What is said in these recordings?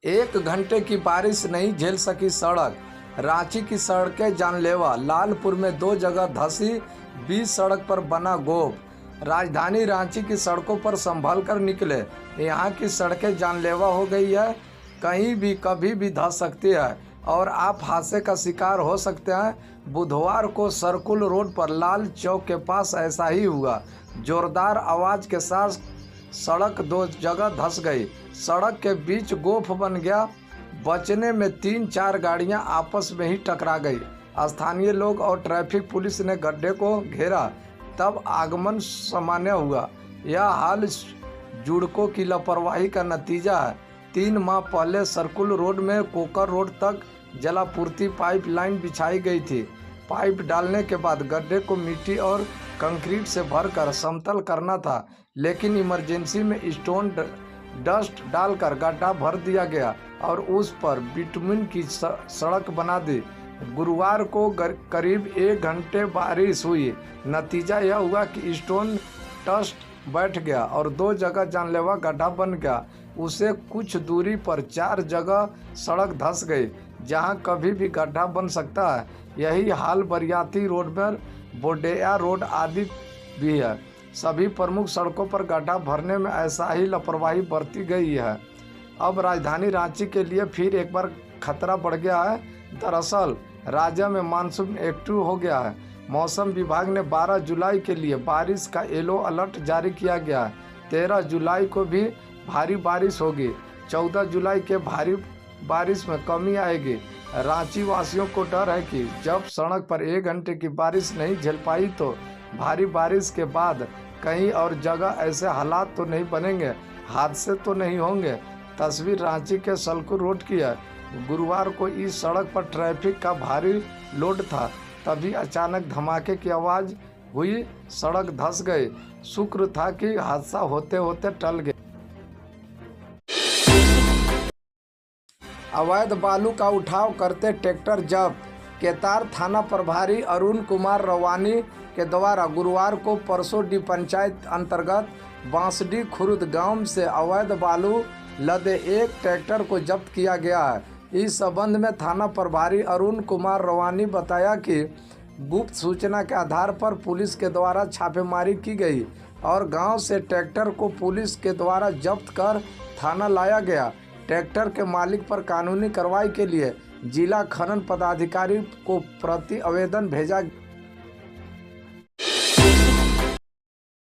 एक घंटे की बारिश नहीं झेल सकी सड़क। रांची की सड़कें जानलेवा, लालपुर में 2 जगह धंसी, 20 सड़क पर बना गोप। राजधानी रांची की सड़कों पर संभल कर निकले। यहाँ की सड़कें जानलेवा हो गई है, कहीं भी कभी भी धंस सकती है और आप हादसे का शिकार हो सकते हैं। बुधवार को सर्कुल रोड पर लाल चौक के पास ऐसा ही हुआ। जोरदार आवाज़ के साथ सड़क 2 जगह धंस गई। सड़क के बीच गोफ बन गया। बचने में 3-4 गाड़ियां आपस में ही टकरा गई। स्थानीय लोग और ट्रैफिक पुलिस ने गड्ढे को घेरा, तब आगमन सामान्य हुआ। यह हाल जुड़कों की लापरवाही का नतीजा है। 3 माह पहले सर्कुल रोड में कोकर रोड तक जलापूर्ति पाइपलाइन बिछाई गई थी। पाइप डालने के बाद गड्ढे को मिट्टी और कंक्रीट से भरकर समतल करना था, लेकिन इमरजेंसी में स्टोन डस्ट डालकर गड्ढा भर दिया गया और उस पर बिटुमिन की सड़क बना दी। गुरुवार को करीब 1 घंटे बारिश हुई। नतीजा यह हुआ कि स्टोन डस्ट बैठ गया और 2 जगह जानलेवा गड्ढा बन गया। उसे कुछ दूरी पर 4 जगह सड़क धंस गई, जहां कभी भी गड्ढा बन सकता है। यही हाल बरियाती रोड पर, बोडेया रोड आदि भी है। सभी प्रमुख सड़कों पर गड्ढा भरने में ऐसा ही लापरवाही बरती गई है। अब राजधानी रांची के लिए फिर एक बार खतरा बढ़ गया है। दरअसल राज्य में मानसून एक्टिव हो गया है। मौसम विभाग ने 12 जुलाई के लिए बारिश का येलो अलर्ट जारी किया गया है। 13 जुलाई को भी भारी बारिश होगी। 14 जुलाई के भारी बारिश में कमी आएगी। रांची वासियों को डर है कि जब सड़क पर 1 घंटे की बारिश नहीं झेल पाई तो भारी बारिश के बाद कहीं और जगह ऐसे हालात तो नहीं बनेंगे, हादसे तो नहीं होंगे। तस्वीर रांची के सल्कू रोड की है। गुरुवार को इस सड़क पर ट्रैफिक का भारी लोड था, तभी अचानक धमाके की आवाज़ हुई, सड़क धंस गई। शुक्र था कि हादसा होते होते टल गया। अवैध बालू का उठाव करते ट्रैक्टर जब्त। केतार थाना प्रभारी अरुण कुमार रवानी के द्वारा गुरुवार को परसोडी पंचायत अंतर्गत बांसडी खुर्द गांव से अवैध बालू लदे एक ट्रैक्टर को जब्त किया गया है। इस संबंध में थाना प्रभारी अरुण कुमार रवानी बताया कि गुप्त सूचना के आधार पर पुलिस के द्वारा छापेमारी की गई और गांव से ट्रैक्टर को पुलिस के द्वारा जब्त कर थाना लाया गया। ट्रैक्टर के मालिक पर कानूनी कार्रवाई के लिए जिला खनन पदाधिकारी को प्रति आवेदन भेजा।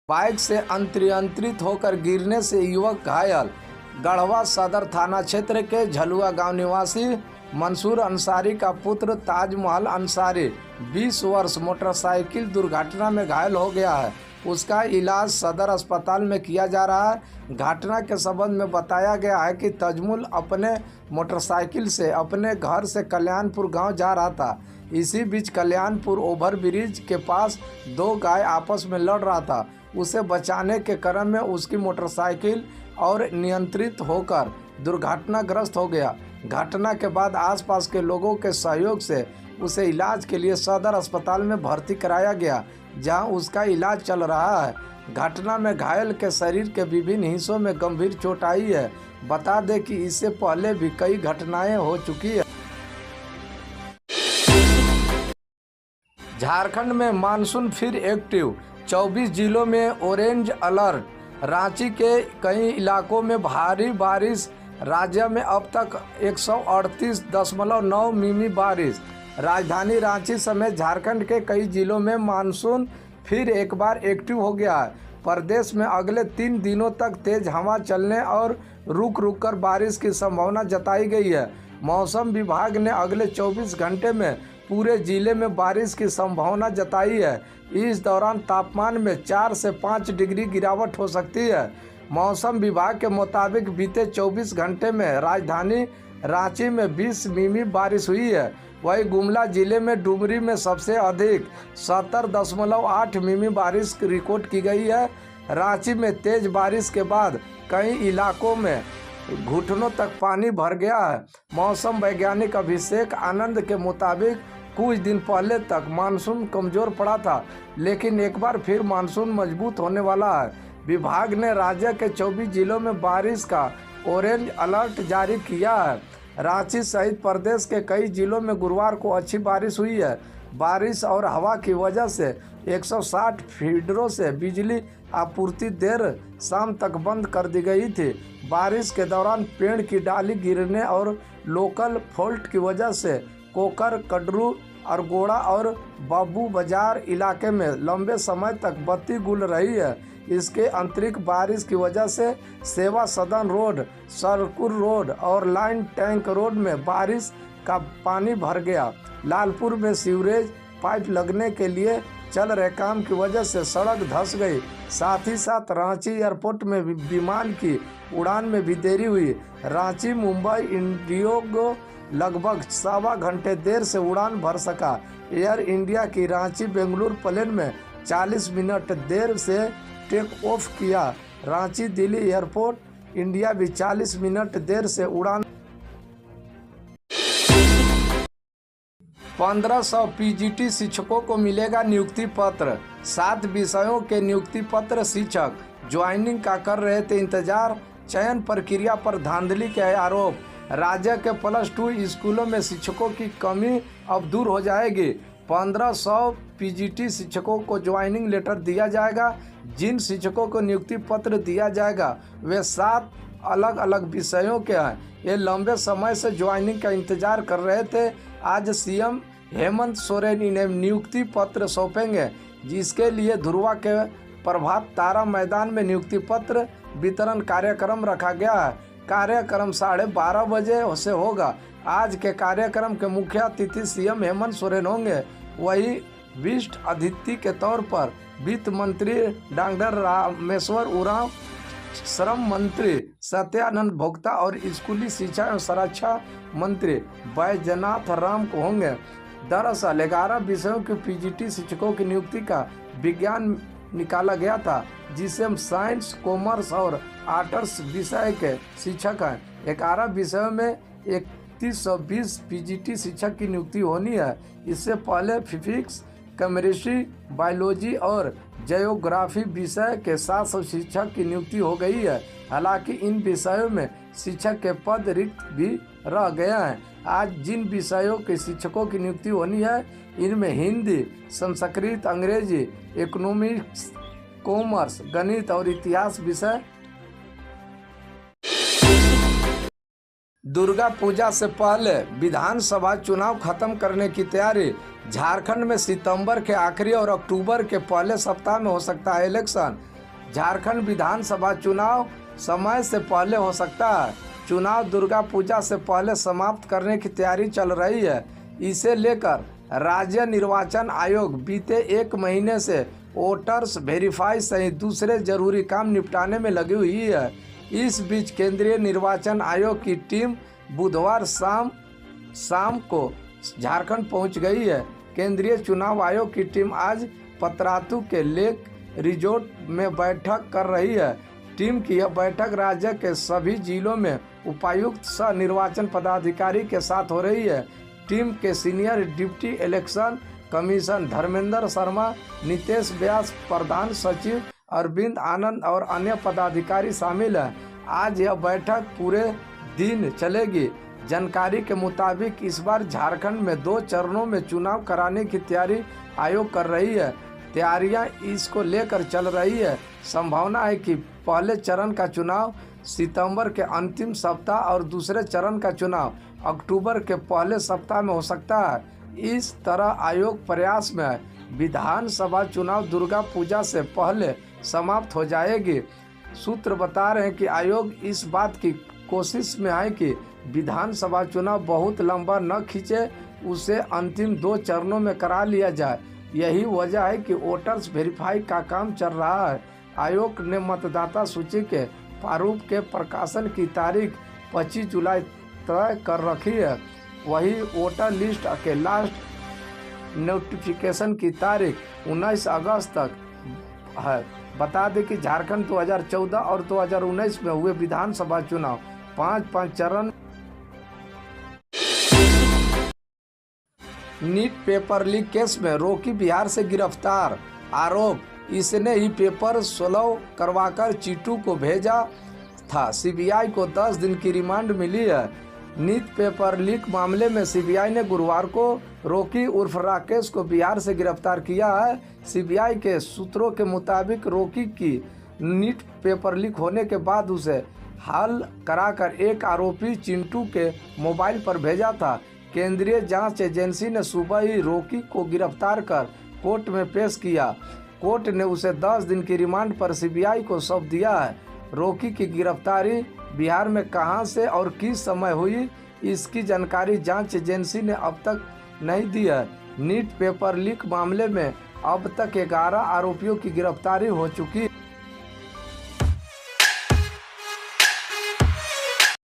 बाइक से अनियंत्रित होकर गिरने से युवक घायल। गढ़वा सदर थाना क्षेत्र के झलुआ गांव निवासी मंसूर अंसारी का पुत्र ताजमहल अंसारी 20 वर्ष मोटरसाइकिल दुर्घटना में घायल हो गया है। उसका इलाज सदर अस्पताल में किया जा रहा है। घटना के संबंध में बताया गया है कि तजमुल अपने मोटरसाइकिल से अपने घर से कल्याणपुर गांव जा रहा था। इसी बीच कल्याणपुर ओवरब्रिज के पास 2 गाय आपस में लड़ रहा था। उसे बचाने के क्रम में उसकी मोटरसाइकिल और नियंत्रित होकर दुर्घटनाग्रस्त हो गया। घटना के बाद आसपास के लोगों के सहयोग से उसे इलाज के लिए सदर अस्पताल में भर्ती कराया गया, जहां उसका इलाज चल रहा है। घटना में घायल के शरीर के विभिन्न हिस्सों में गंभीर चोट आई है। बता दें कि इससे पहले भी कई घटनाएं हो चुकी है। झारखंड में मानसून फिर एक्टिव, 24 जिलों में ऑरेंज अलर्ट। रांची के कई इलाकों में भारी बारिश। राज्य में अब तक 138.9 मिमी बारिश। राजधानी रांची समेत झारखंड के कई जिलों में मानसून फिर एक बार एक्टिव हो गया है। प्रदेश में अगले 3 दिनों तक तेज हवा चलने और रुक रुक कर बारिश की संभावना जताई गई है। मौसम विभाग ने अगले 24 घंटे में पूरे जिले में बारिश की संभावना जताई है। इस दौरान तापमान में 4 से 5 डिग्री गिरावट हो सकती है। मौसम विभाग के मुताबिक बीते 24 घंटे में राजधानी रांची में 20 मिमी बारिश हुई है। वहीं गुमला जिले में डुमरी में सबसे अधिक 70.8 मिमी बारिश रिकॉर्ड की गई है। रांची में तेज बारिश के बाद कई इलाकों में घुटनों तक पानी भर गया है। मौसम वैज्ञानिक अभिषेक आनंद के मुताबिक कुछ दिन पहले तक मानसून कमजोर पड़ा था, लेकिन एक बार फिर मानसून मजबूत होने वाला है। विभाग ने राज्य के 24 जिलों में बारिश का ऑरेंज अलर्ट जारी किया है। रांची सहित प्रदेश के कई जिलों में गुरुवार को अच्छी बारिश हुई है। बारिश और हवा की वजह से 160 फीडरों से बिजली आपूर्ति देर शाम तक बंद कर दी गई थी। बारिश के दौरान पेड़ की डाली गिरने और लोकल फॉल्ट की वजह से कोकर, कडरू, अरगोड़ा और बाबू बाजार इलाके में लंबे समय तक बत्ती गुल रही है। इसके अतिरिक्त बारिश की वजह से सेवा सदन रोड, सरकुर रोड और लाइन टैंक रोड में बारिश का पानी भर गया। लालपुर में सीवरेज पाइप लगने के लिए चल रहे काम की वजह से सड़क धंस गई। साथ ही साथ रांची एयरपोर्ट में विमान की उड़ान में भी देरी हुई। रांची मुंबई इंडिगो लगभग 1.25 घंटे देर से उड़ान भर सका। एयर इंडिया की रांची बेंगलुरु प्लेन में 40 मिनट देर से टेक ऑफ किया। रांची दिल्ली एयरपोर्ट इंडिया भी 40 मिनट देर से उड़ान। 1500 पीजीटी शिक्षकों को मिलेगा नियुक्ति पत्र। 7 विषयों के नियुक्ति पत्र। शिक्षक ज्वाइनिंग का कर रहे थे इंतजार। चयन प्रक्रिया पर धांधली के आरोप। राज्य के +2 स्कूलों में शिक्षकों की कमी अब दूर हो जाएगी। 1500 पीजीटी शिक्षकों को ज्वाइनिंग लेटर दिया जाएगा। जिन शिक्षकों को नियुक्ति पत्र दिया जाएगा वे 7 अलग अलग विषयों के हैं। ये लंबे समय से ज्वाइनिंग का इंतजार कर रहे थे। आज सीएम हेमंत सोरेन इन्हें नियुक्ति पत्र सौंपेंगे, जिसके लिए धुरवा के प्रभात तारा मैदान में नियुक्ति पत्र वितरण कार्यक्रम रखा गया है। कार्यक्रम 12:30 बजे से होगा। आज के कार्यक्रम के मुख्य अतिथि सीएम हेमंत सोरेन होंगे। वही विशिष्ट अतिथि के तौर पर वित्त मंत्री डॉक्टर रामेश्वर उरांव, श्रम मंत्री सत्यानंद भोक्ता और स्कूली शिक्षा एवं सुरक्षा मंत्री बैजनाथ राम को होंगे। दरअसल 11 विषयों के पीजीटी शिक्षकों की नियुक्ति का विज्ञान निकाला गया था, जिसे हम साइंस, कॉमर्स और आर्ट्स विषय के शिक्षक हैं। 11 विषयों में 3120 पीजीटी शिक्षक की नियुक्ति होनी है। इससे पहले फिजिक्स, केमिस्ट्री, बायोलॉजी और जियोग्राफी विषय के 700 शिक्षक की नियुक्ति हो गई है। हालांकि इन विषयों में शिक्षक के पद रिक्त भी रह गए हैं। आज जिन विषयों के शिक्षकों की नियुक्ति होनी है इनमें हिंदी, संस्कृत, अंग्रेजी, इकोनॉमिक्स, कॉमर्स, गणित और इतिहास विषय। दुर्गा पूजा से पहले विधानसभा चुनाव खत्म करने की तैयारी। झारखंड में सितंबर के आखिरी और अक्टूबर के पहले सप्ताह में हो सकता है इलेक्शन। झारखंड विधानसभा चुनाव समय से पहले हो सकता है। चुनाव दुर्गा पूजा से पहले समाप्त करने की तैयारी चल रही है। इसे लेकर राज्य निर्वाचन आयोग बीते 1 महीने से वोटर्स वेरीफाई सहित दूसरे जरूरी काम निपटाने में लगी हुई है। इस बीच केंद्रीय निर्वाचन आयोग की टीम बुधवार शाम को झारखंड पहुंच गई है। केंद्रीय चुनाव आयोग की टीम आज पतरातू के लेक रिजोर्ट में बैठक कर रही है। टीम की यह बैठक राज्य के सभी जिलों में उपायुक्त सह निर्वाचन पदाधिकारी के साथ हो रही है। टीम के senior deputy election commission Dharmendra Sharma, Nitesh Vyas, प्रधान सचिव अरविंद आनंद और अन्य पदाधिकारी शामिल हैं। आज यह बैठक पूरे दिन चलेगी। जानकारी के मुताबिक इस बार झारखंड में 2 चरणों में चुनाव कराने की तैयारी आयोग कर रही है। तैयारियां इसको लेकर चल रही है। संभावना है कि पहले चरण का चुनाव सितंबर के अंतिम सप्ताह और दूसरे चरण का चुनाव अक्टूबर के पहले सप्ताह में हो सकता है। इस तरह आयोग प्रयास में है। विधानसभा चुनाव दुर्गा पूजा से पहले समाप्त हो जाएगी। सूत्र बता रहे हैं कि आयोग इस बात की कोशिश में है कि विधानसभा चुनाव बहुत लंबा न खींचे, उसे अंतिम 2 चरणों में करा लिया जाए। यही वजह है कि वोटर्स वेरीफाई का काम चल रहा है। आयोग ने मतदाता सूची के प्रारूप के प्रकाशन की तारीख 25 जुलाई तय कर रखी है। वही वोटर लिस्ट के लास्ट नोटिफिकेशन की तारीख 19 अगस्त तक है। बता दें कि झारखंड 2014 और 2019 में हुए विधानसभा चुनाव 5 चरण। नीट पेपर लीक केस में रोकी बिहार से गिरफ्तार। आरोप, इसने ही पेपर सोल्व करवाकर चीटू को भेजा था। सीबीआई को 10 दिन की रिमांड मिली है। नीट पेपर लीक मामले में सीबीआई ने गुरुवार को रॉकी उर्फ राकेश को बिहार से गिरफ्तार किया है। सीबीआई के सूत्रों के मुताबिक रॉकी की नीट पेपर लीक होने के बाद उसे हल कराकर एक आरोपी चिंटू के मोबाइल पर भेजा था। केंद्रीय जांच एजेंसी ने सुबह ही रॉकी को गिरफ्तार कर कोर्ट में पेश किया। कोर्ट ने उसे 10 दिन की रिमांड पर सीबीआई को सौंप दिया है। रॉकी की गिरफ्तारी बिहार में कहां से और किस समय हुई, इसकी जानकारी जांच एजेंसी ने अब तक नहीं दी है। नीट पेपर लीक मामले में अब तक 11 आरोपियों की गिरफ्तारी हो चुकी है।